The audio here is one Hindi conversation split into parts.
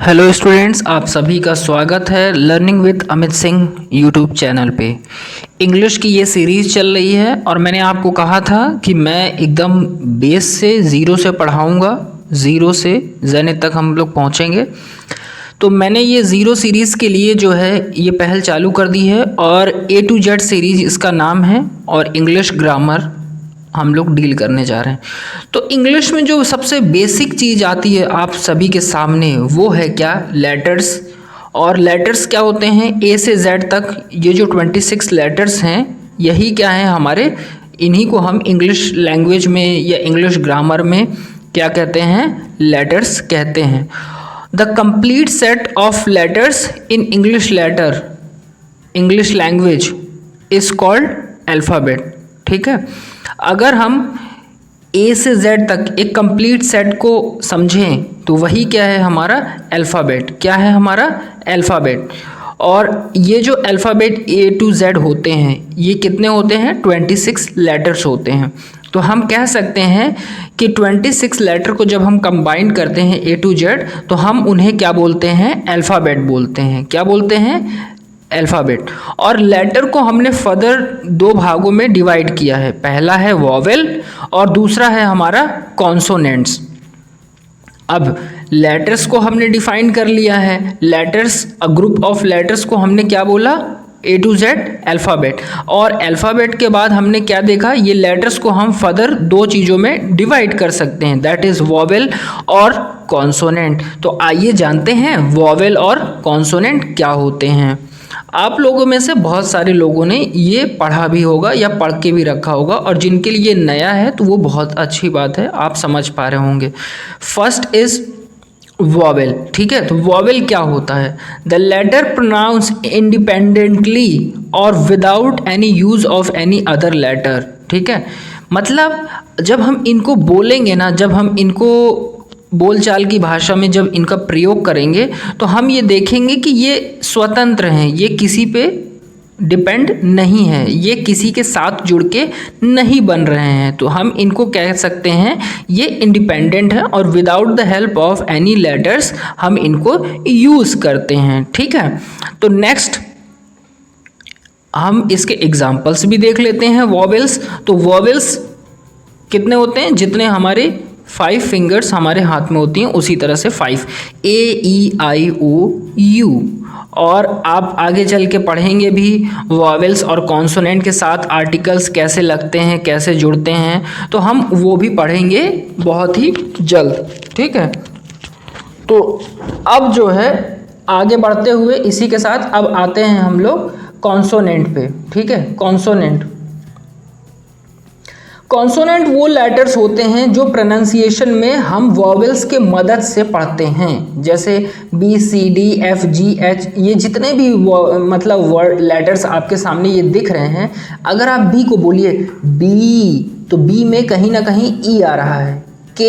हेलो स्टूडेंट्स, आप सभी का स्वागत है learning with Amit Singh YouTube channel पे। इंग्लिश की ये सीरीज़ चल रही है और मैंने आपको कहा था कि मैं एकदम बेस से ज़ीरो से पढ़ाऊँगा, ज़ीरो से जेड तक हम लोग पहुँचेंगे। तो मैंने ये ज़ीरो सीरीज़ के लिए जो है ये पहल चालू कर दी है और A to Z सीरीज़ इसका नाम है और इंग्लिश ग्रामर हम लोग डील करने जा रहे हैं। तो इंग्लिश में जो सबसे बेसिक चीज़ आती है आप सभी के सामने वो है क्या? लेटर्स। और लेटर्स क्या होते हैं? A से Z तक ये जो 26 लेटर्स हैं यही क्या है हमारे, इन्हीं को हम इंग्लिश लैंग्वेज में या इंग्लिश ग्रामर में क्या कहते हैं? लेटर्स कहते हैं। The complete set of letters in English language is called alphabet. ठीक है, अगर हम A से Z तक एक कंप्लीट सेट को समझें तो वही क्या है हमारा? अल्फ़ाबेट। क्या है हमारा? अल्फ़ाबेट। और ये जो अल्फ़ाबेट A to Z होते हैं ये कितने होते हैं? 26 लेटर्स होते हैं। तो हम कह सकते हैं कि 26 लेटर को जब हम कंबाइन करते हैं A to Z तो हम उन्हें क्या बोलते हैं? अल्फ़ाबेट बोलते हैं। क्या बोलते हैं? अल्फ़ाबेट। और लेटर को हमने फर्दर दो भागों में डिवाइड किया है, पहला है वॉवेल और दूसरा है हमारा कॉन्सोनेंट्स। अब लेटर्स को हमने डिफाइन कर लिया है, लेटर्स ग्रुप ऑफ लेटर्स को हमने क्या बोला? A to Z alphabet. और अल्फ़ाबेट के बाद हमने क्या देखा? ये लेटर्स को हम फर्दर दो चीज़ों में डिवाइड कर सकते हैं, दैट इज़ वॉवेल और कॉन्सोनेंट। तो आइए जानते हैं वॉवेल और कॉन्सोनेंट क्या होते हैं। आप लोगों में से बहुत सारे लोगों ने ये पढ़ा भी होगा या पढ़ के भी रखा होगा, और जिनके लिए नया है तो वो बहुत अच्छी बात है, आप समझ पा रहे होंगे। First is vowel. ठीक है, तो वॉवेल क्या होता है? द लेटर प्रोनाउंस इंडिपेंडेंटली और without any use of any other letter. ठीक है, मतलब जब हम इनको बोलेंगे ना, जब हम इनको बोलचाल की भाषा में जब इनका प्रयोग करेंगे तो हम ये देखेंगे कि ये स्वतंत्र हैं, ये किसी पे डिपेंड नहीं है, ये किसी के साथ जुड़ के नहीं बन रहे हैं। तो हम इनको कह सकते हैं ये इंडिपेंडेंट है और without the help of any letters हम इनको यूज़ करते हैं। ठीक है, तो नेक्स्ट हम इसके एग्जाम्पल्स भी देख लेते हैं वॉवेल्स। तो वॉवेल्स कितने होते हैं? जितने हमारे 5 फिंगर्स हमारे हाथ में होती हैं उसी तरह से 5, A, E, I, O, U। और आप आगे चल के पढ़ेंगे भी वॉवेल्स और कॉन्सोनेंट के साथ आर्टिकल्स कैसे लगते हैं, कैसे जुड़ते हैं, तो हम वो भी पढ़ेंगे बहुत ही जल्द। ठीक है, तो अब जो है आगे बढ़ते हुए इसी के साथ अब आते हैं हम लोग कॉन्सोनेंट पे। ठीक है, कॉन्सोनेंट वो लेटर्स होते हैं जो प्रोनाउंसिएशन में हम वॉवेल्स के मदद से पढ़ते हैं, जैसे B, C, D, F, G, H, ये जितने भी मतलब वर्ड लेटर्स आपके सामने ये दिख रहे हैं। अगर आप B को बोलिए B तो B में कहीं ना कहीं E आ रहा है। K,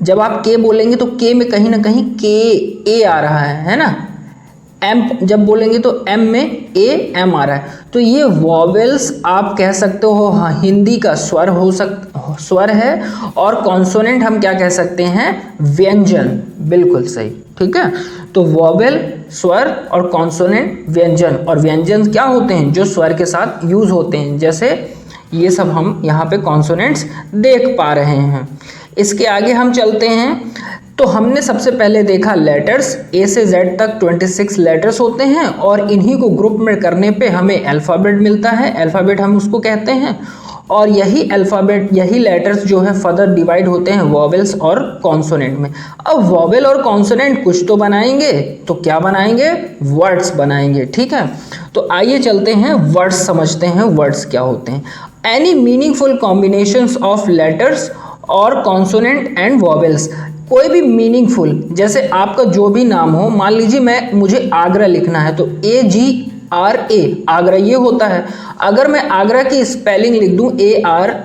जब आप K बोलेंगे तो K में कहीं ना कहीं K A आ रहा है ना। M जब बोलेंगे तो M में A M आ रहा है। तो ये वॉवेल्स आप कह सकते हो, हाँ, हिंदी का स्वर है। और कॉन्सोनेंट हम क्या कह सकते हैं? व्यंजन। बिल्कुल सही। ठीक है, तो वॉवेल स्वर और कॉन्सोनेंट व्यंजन। और व्यंजन क्या होते हैं? जो स्वर के साथ यूज होते हैं, जैसे ये सब हम यहाँ पे कॉन्सोनेंट्स देख पा रहे हैं। इसके आगे हम चलते हैं तो हमने सबसे पहले देखा लेटर्स। A से Z तक 26 लेटर्स होते हैं और इन्हीं को ग्रुप में करने पे हमें अल्फ़ाबेट मिलता है। अल्फ़ाबेट हम उसको कहते हैं। और यही अल्फ़ाबेट, यही लेटर्स जो है फर्दर डिवाइड होते हैं वॉवेल्स और कॉन्सोनेंट में। अब वॉवेल और कॉन्सोनेंट कुछ तो बनाएंगे, तो क्या बनाएंगे? वर्ड्स बनाएंगे। ठीक है, तो आइए चलते हैं वर्ड्स समझते हैं, वर्ड्स क्या होते हैं। Any meaningful combinations of letters और कॉन्सोनेंट एंड वॉवेल्स। कोई भी मीनिंगफुल, जैसे आपका जो भी नाम हो, मान लीजिए मुझे आगरा लिखना है तो AGRA, आगरा ये होता है। अगर मैं आगरा की स्पेलिंग लिख दूं ARGA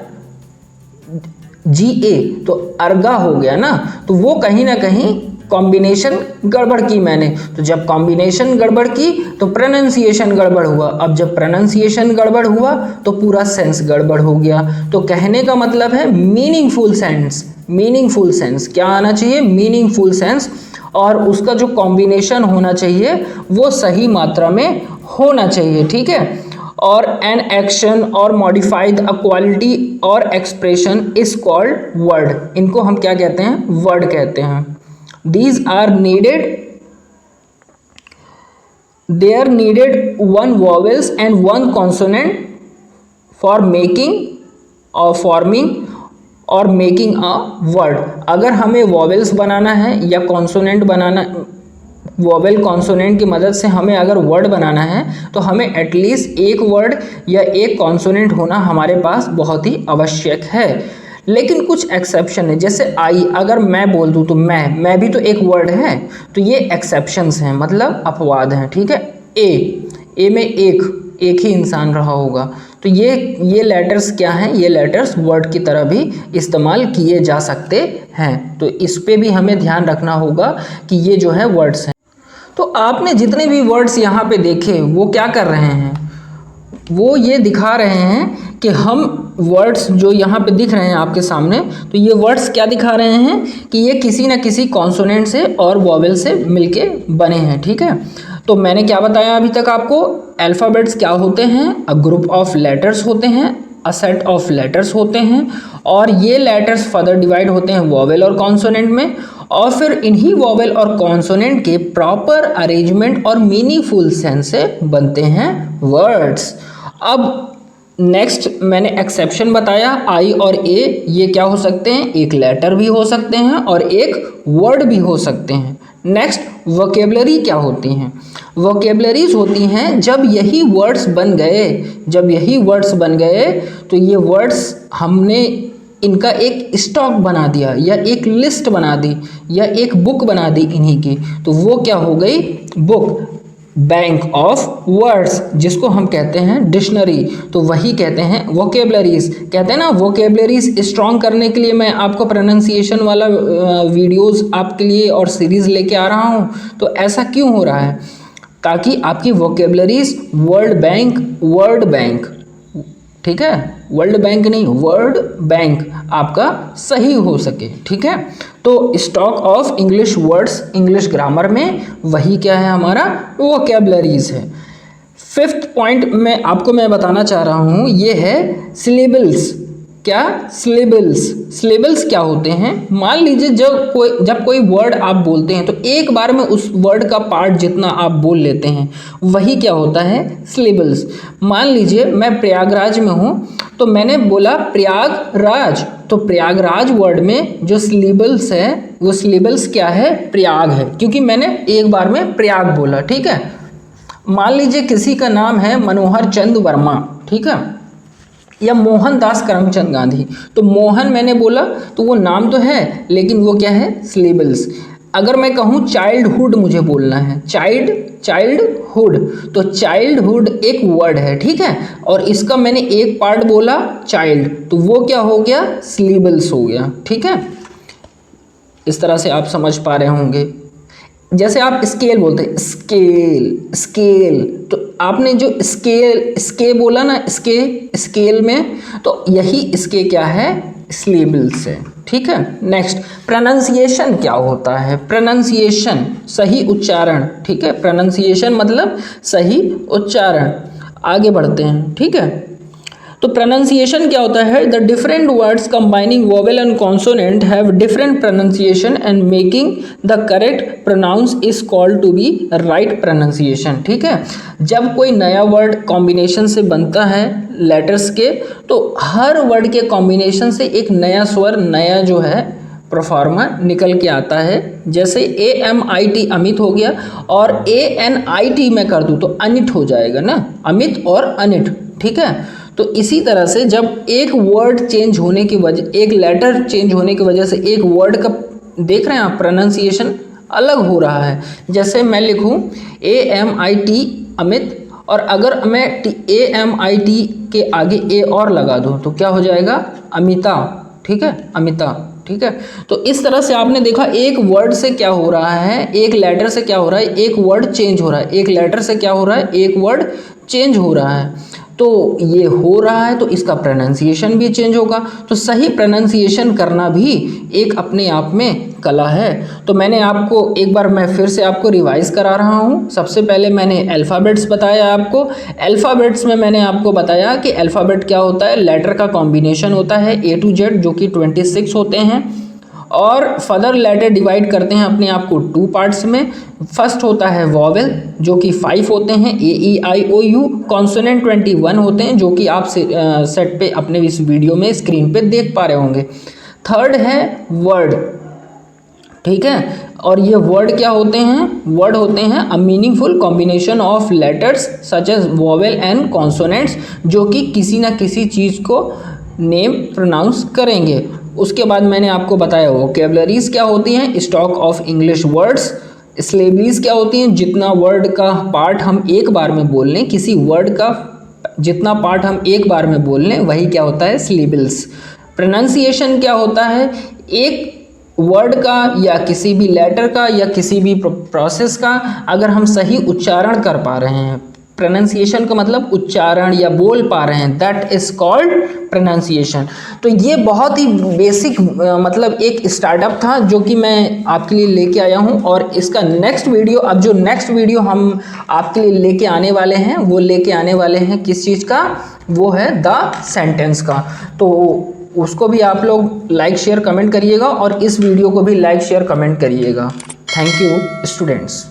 तो अर्गा हो गया ना। तो वो कहीं ना कहीं कॉम्बिनेशन गड़बड़ की मैंने, तो जब कॉम्बिनेशन गड़बड़ की तो प्रोनाउंसिएशन गड़बड़ हुआ। अब जब प्रोनाउंसिएशन गड़बड़ हुआ तो पूरा सेंस गड़बड़ हो गया। तो कहने का मतलब है मीनिंगफुल सेंस, मीनिंगफुल सेंस क्या आना चाहिए, मीनिंगफुल सेंस, और उसका जो कॉम्बिनेशन होना चाहिए वो सही मात्रा में होना चाहिए, ठीक है। और एन एक्शन और मॉडिफाइड अ क्वालिटी और एक्सप्रेशन इज कॉल्ड वर्ड, इनको हम क्या कहते हैं, वर्ड कहते हैं। These are needed, they are needed one vowels and one consonant for making और फॉर्मिंग और मेकिंग अ वर्ड। अगर हमें वॉवेल्स बनाना है या कॉन्सोनेंट बनाना, वॉवेल कॉन्सोनेंट की मदद से हमें अगर वर्ड बनाना है तो हमें एटलीस्ट एक वर्ड या एक कॉन्सोनेंट होना हमारे पास बहुत ही आवश्यक है। लेकिन कुछ एक्सेप्शन है, जैसे आई, अगर मैं बोल दूँ तो मैं भी तो एक वर्ड है, तो ये एक्सेप्शंस हैं, मतलब अपवाद हैं, ठीक है। ए में एक ही इंसान रहा होगा, तो ये लेटर्स क्या हैं, ये लेटर्स वर्ड की तरह भी इस्तेमाल किए जा सकते हैं। तो इस पे भी हमें ध्यान रखना होगा कि ये जो है वर्ड्स हैं। तो आपने जितने भी वर्ड्स यहाँ पे देखे वो क्या कर रहे हैं, वो ये दिखा रहे हैं कि हम वर्ड्स जो यहाँ पे दिख रहे हैं आपके सामने, तो ये वर्ड्स क्या दिखा रहे हैं कि ये किसी न किसी कॉन्सोनेंट से और वॉवेल से मिलके बने हैं, ठीक है। तो मैंने क्या बताया अभी तक आपको, अल्फ़ाबेट्स क्या होते हैं, अ ग्रुप ऑफ लेटर्स होते हैं, अ सेट ऑफ लेटर्स होते हैं, और ये लेटर्स फर्दर डिवाइड होते हैं वॉवेल और कॉन्सोनेंट में, और फिर इन्हीं वॉवेल और कॉन्सोनेंट के प्रॉपर अरेंजमेंट और मीनिंगफुल सेंस से बनते हैं वर्ड्स। अब नेक्स्ट मैंने एक्सेप्शन बताया, आई और ए ये क्या हो सकते हैं, एक लेटर भी हो सकते हैं और एक वर्ड भी हो सकते हैं। नेक्स्ट वोकेबलरी क्या होती हैं, वोकेबलरीज होती हैं जब यही वर्ड्स बन गए, जब यही वर्ड्स बन गए तो ये वर्ड्स हमने इनका एक स्टॉक बना दिया या एक लिस्ट बना दी या एक बुक बना दी इन्हीं की, तो वो क्या हो गई, बुक, बैंक ऑफ वर्ड्स, जिसको हम कहते हैं डिक्शनरी, तो वही कहते हैं वोकेबलरीज। कहते हैं ना वोकेबलरीज स्ट्रॉन्ग करने के लिए मैं आपको प्रोनाउंसिएशन वाला वीडियोस आपके लिए और सीरीज लेके आ रहा हूँ। तो ऐसा क्यों हो रहा है, ताकि आपकी वोकेबलरीज वर्ड बैंक, ठीक है, वर्ल्ड बैंक नहीं, वर्ड बैंक आपका सही हो सके, ठीक है। तो stock of English words, English grammar में वही क्या है, हमारा वोकेबलरीज है। फिफ्थ पॉइंट में आपको मैं बताना चाह रहा हूँ, ये है सिलेबल्स। क्या, सिलेबल्स, सिलेबल्स क्या होते हैं, मान लीजिए जब कोई वर्ड आप बोलते हैं तो एक बार में उस वर्ड का पार्ट जितना आप बोल लेते हैं वही क्या होता है, सिलेबल्स। मान लीजिए मैं प्रयागराज में हूँ तो मैंने बोला प्रयागराज, तो प्रयागराज वर्ड में जो सिलेबल्स है वो सिलेबल्स क्या है, प्रयाग है, क्योंकि मैंने एक बार में प्रयाग बोला, ठीक है। मान लीजिए किसी का नाम है मनोहर चंद वर्मा, ठीक है, या मोहनदास करमचंद गांधी, तो मोहन मैंने बोला तो वो नाम तो है लेकिन वो क्या है, सिलेबल्स। अगर मैं कहूँ चाइल्डहुड मुझे बोलना है, चाइल्डहुड, तो चाइल्डहुड एक वर्ड है, ठीक है, और इसका मैंने एक पार्ट बोला चाइल्ड, तो वो क्या हो गया, सिलेबल्स हो गया, ठीक है। इस तरह से आप समझ पा रहे होंगे। जैसे आप स्केल बोलते हैं, स्केल, तो आपने जो स्के बोला ना, स्केल में, तो यही इसके क्या है, सिलेबल्स है, ठीक है। नेक्स्ट प्रोनाउंसिएशन क्या होता है, प्रोनाउंसिएशन सही उच्चारण, ठीक है, प्रोनाउंसिएशन मतलब सही उच्चारण। आगे बढ़ते हैं, ठीक है। तो प्रोनाउंसिएशन क्या होता है, the different words combining vowel and consonant have different pronunciation and making the correct pronounce is called to be right pronunciation, ठीक है। जब कोई नया वर्ड कॉम्बिनेशन से बनता है लेटर्स के, तो हर वर्ड के कॉम्बिनेशन से एक नया स्वर, नया जो है प्रोफार्मा निकल के आता है। जैसे AMIT अमित हो गया, और ANIT मैं कर दूँ तो अनिट हो जाएगा ना, अमित और अनिट, ठीक है। तो इसी तरह से जब एक वर्ड चेंज होने की वजह, एक लेटर चेंज होने की वजह से एक वर्ड का देख रहे हैं आप प्रोनाउंसिएशन अलग हो रहा है। जैसे मैं लिखूं AMIT अमित, और अगर मैं AMIT के आगे ए और लगा दूं तो क्या हो जाएगा, अमिता, ठीक है, अमिता, ठीक है। तो इस तरह से आपने देखा एक वर्ड से क्या हो रहा है, एक लेटर से क्या हो रहा है, एक वर्ड चेंज हो रहा है, एक लेटर से क्या हो रहा है, एक वर्ड चेंज हो रहा है। तो ये हो रहा है तो इसका प्रोनाउंसिएशन भी चेंज होगा। तो सही प्रोनाउंसिएशन करना भी एक अपने आप में कला है। तो मैंने आपको एक बार मैं फिर से आपको रिवाइज करा रहा हूँ। सबसे पहले मैंने अल्फ़ाबेट्स बताया आपको। अल्फ़ाबेट्स में मैंने आपको बताया कि अल्फ़ाबेट क्या होता है, लेटर का कॉम्बिनेशन होता है A to Z जो कि 26 होते हैं। और फर्दर लेटर डिवाइड करते हैं अपने आप को 2 पार्ट्स में। फर्स्ट होता है वॉवेल जो कि 5 होते हैं, AEIOU। कॉन्सोनेंट 21 होते हैं जो कि आप सेट पे अपने इस वीडियो में स्क्रीन पे देख पा रहे होंगे। थर्ड है वर्ड, ठीक है। और ये वर्ड क्या होते हैं, वर्ड होते हैं a meaningful combination of letters such as vowel and consonants जो कि किसी ना किसी चीज़ को नेम प्रोनाउंस करेंगे। उसके बाद मैंने आपको बताया वोकेबलरीज क्या होती हैं, stock of English words. Syllables क्या होती हैं, जितना वर्ड का पार्ट हम एक बार में बोल लें, किसी वर्ड का जितना पार्ट हम एक बार में बोल लें वही क्या होता है, सिलेबल्स। प्रोनाउंसिएशन क्या होता है, एक वर्ड का या किसी भी लेटर का या किसी भी प्रोसेस का अगर हम सही उच्चारण कर पा रहे हैं, प्रोनाउंसिएशन का मतलब उच्चारण या बोल पा रहे हैं, दैट इज कॉल्ड प्रोनाउंसिएशन। तो ये बहुत ही बेसिक मतलब एक स्टार्टअप था जो कि मैं आपके लिए लेके आया हूँ। और इसका नेक्स्ट वीडियो, अब जो नेक्स्ट वीडियो हम आपके लिए लेके आने वाले हैं वो लेके आने वाले हैं किस चीज़ का, वो है द सेंटेंस का। तो उसको भी आप लोग लाइक शेयर कमेंट करिएगा और इस वीडियो को भी लाइक शेयर कमेंट करिएगा। Thank you students.